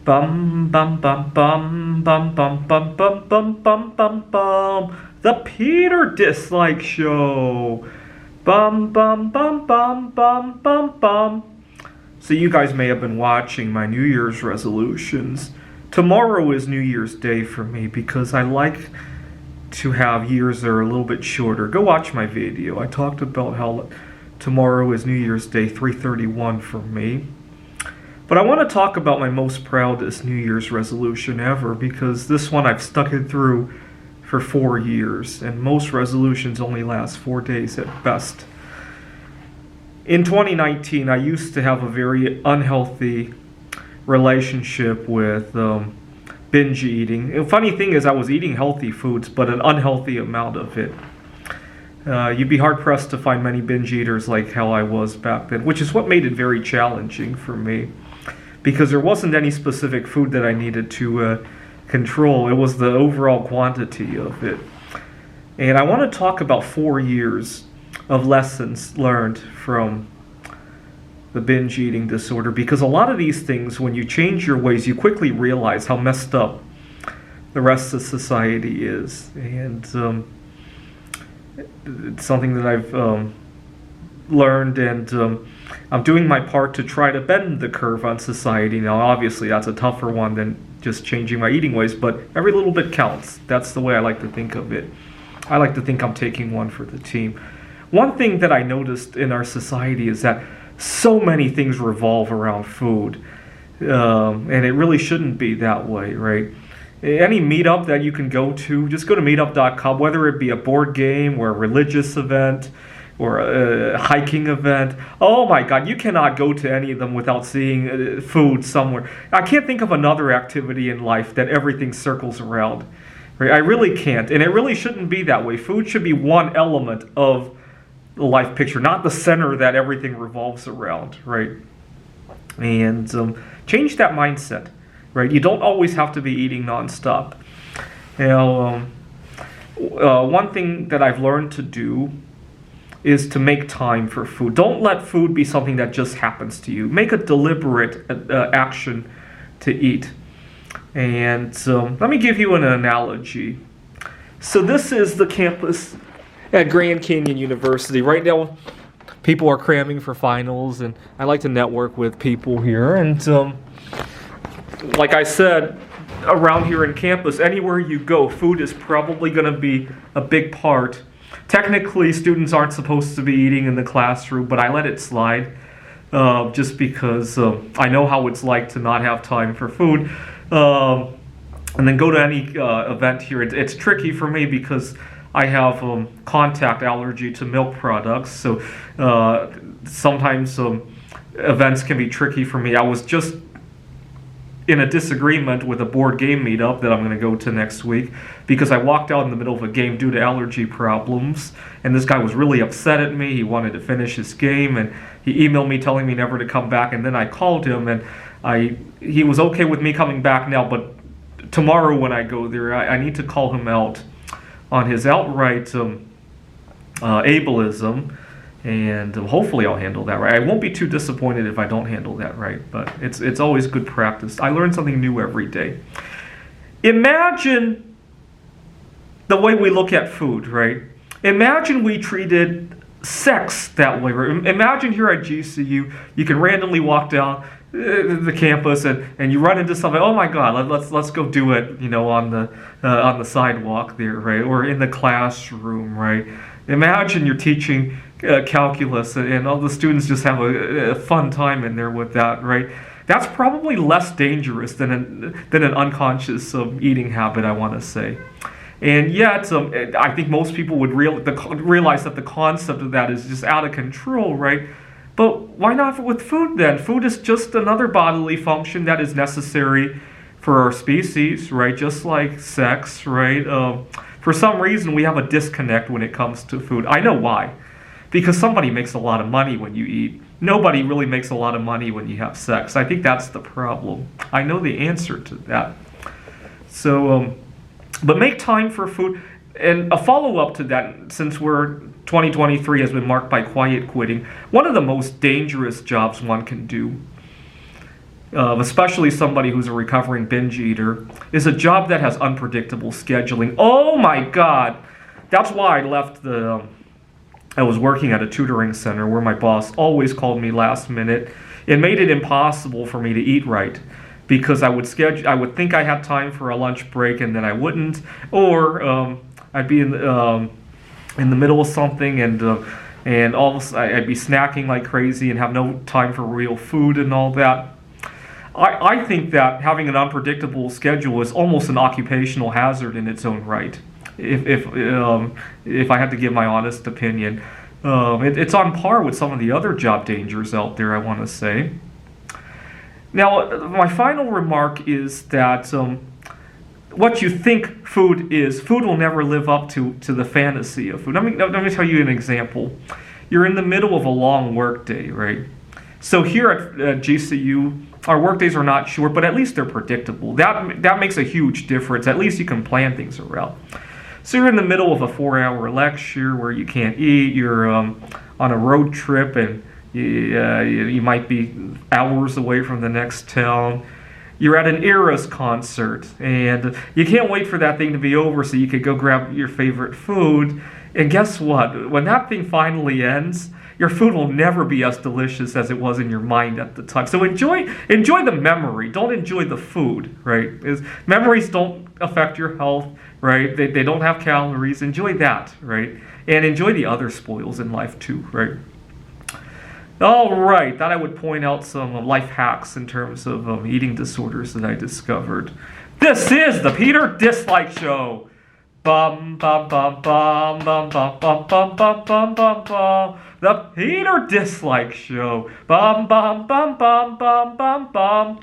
Bum bum bum bum bum bum bum bum bum bum bum bum. The Peter Dislike Show. Bum bum bum bum bum bum bum. So you guys may have been watching my New Year's resolutions. Tomorrow is New Year's Day for me because I like to have years that are a little bit shorter. Go watch my video. I talked about how tomorrow is New Year's Day 331 for me. But I want to talk about my most proudest New Year's resolution ever because this one I've stuck it through for 4 years, and most resolutions only last 4 days at best. In 2019, I used to have a very unhealthy relationship with binge eating. The funny thing is I was eating healthy foods, but an unhealthy amount of it. You'd be hard-pressed to find many binge eaters like how I was back then, which is what made it very challenging for me, because there wasn't any specific food that I needed to control. It was the overall quantity of it. And I want to talk about 4 years of lessons learned from the binge eating disorder, because a lot of these things, when you change your ways, you quickly realize how messed up the rest of society is. And it's something that I've learned, and I'm doing my part to try to bend the curve on society. Now, obviously, that's a tougher one than just changing my eating ways, but every little bit counts. That's the way I like to think of it. I like to think I'm taking one for the team. One thing that I noticed in our society is that so many things revolve around food, and it really shouldn't be that way, right? Any meetup that you can go to, just go to meetup.com, whether it be a board game or a religious event or a hiking event. Oh my God, you cannot go to any of them without seeing food somewhere. I can't think of another activity in life that everything circles around. Right? I really can't, and it really shouldn't be that way. Food should be one element of the life picture, not the center that everything revolves around, right? And change that mindset, right? You don't always have to be eating nonstop. Now, one thing that I've learned to do is to make time for food. Don't let food be something that just happens to you. Make a deliberate action to eat. And let me give you an analogy. So this is the campus at Grand Canyon University. Right now, people are cramming for finals, and I like to network with people here. And like I said, around here in campus, anywhere you go, food is probably going to be a big part. Technically, students aren't supposed to be eating in the classroom, but I let it slide just because I know how it's like to not have time for food. And then go to any event here. It's tricky for me because I have contact allergy to milk products, so sometimes events can be tricky for me. I was just in a disagreement with a board game meetup that I'm going to go to next week because I walked out in the middle of a game due to allergy problems, and this guy was really upset at me. He wanted to finish his game, and he emailed me telling me never to come back, and then I called him, and he was okay with me coming back now, but tomorrow when I go there, I need to call him out on his outright ableism, and hopefully I'll handle that right. I won't be too disappointed if I don't handle that right, but it's always good practice. I learn something new every day. Imagine the way we look at food, right? Imagine we treated sex that way. Imagine here at GCU, you can randomly walk down the campus and you run into something. Oh my God, let's go do it, on the sidewalk there, right? Or in the classroom, right? Imagine you're teaching calculus and all the students just have a fun time in there with that, right? That's probably less dangerous than an unconscious eating habit, I want to say. And yet, I think most people would realize that the concept of that is just out of control, right? But why not with food then? Food is just another bodily function that is necessary for our species, right? Just like sex, right? For some reason, we have a disconnect when it comes to food. I know why. Because somebody makes a lot of money when you eat. Nobody really makes a lot of money when you have sex. I think that's the problem. I know the answer to that. So, but make time for food. And a follow-up to that, since 2023 has been marked by quiet quitting, one of the most dangerous jobs one can do especially somebody who's a recovering binge eater, is a job that has unpredictable scheduling. Oh my God! That's why I left I was working at a tutoring center where my boss always called me last minute. It made it impossible for me to eat right because I would think I had time for a lunch break and then I wouldn't, or I'd be in the middle of something and all of a sudden I'd be snacking like crazy and have no time for real food and all that. I think that having an unpredictable schedule is almost an occupational hazard in its own right. If I had to give my honest opinion, it's on par with some of the other job dangers out there, I want to say. Now, my final remark is that what you think food is, food will never live up to the fantasy of food. Let me tell you an example. You're in the middle of a long work day, right? So here at GCU, our work days are not short, but at least they're predictable. That makes a huge difference. At least you can plan things around. So you're in the middle of a 4-hour lecture where you can't eat. You're on a road trip and you might be hours away from the next town. You're at an Eras concert and you can't wait for that thing to be over so you could go grab your favorite food. And guess what? When that thing finally ends, your food will never be as delicious as it was in your mind at the time. So enjoy the memory. Don't enjoy the food, right? Memories don't affect your health, right? They don't have calories. Enjoy that, right? And enjoy the other spoils in life too, right? All right, thought I would point out some life hacks in terms of eating disorders that I discovered. This is the Peter Dislike Show. Bum bum bum bum bum bum bum bum bum bum bum bum. The Peter Dislike Show. Bum bum bum bum bum bum bum.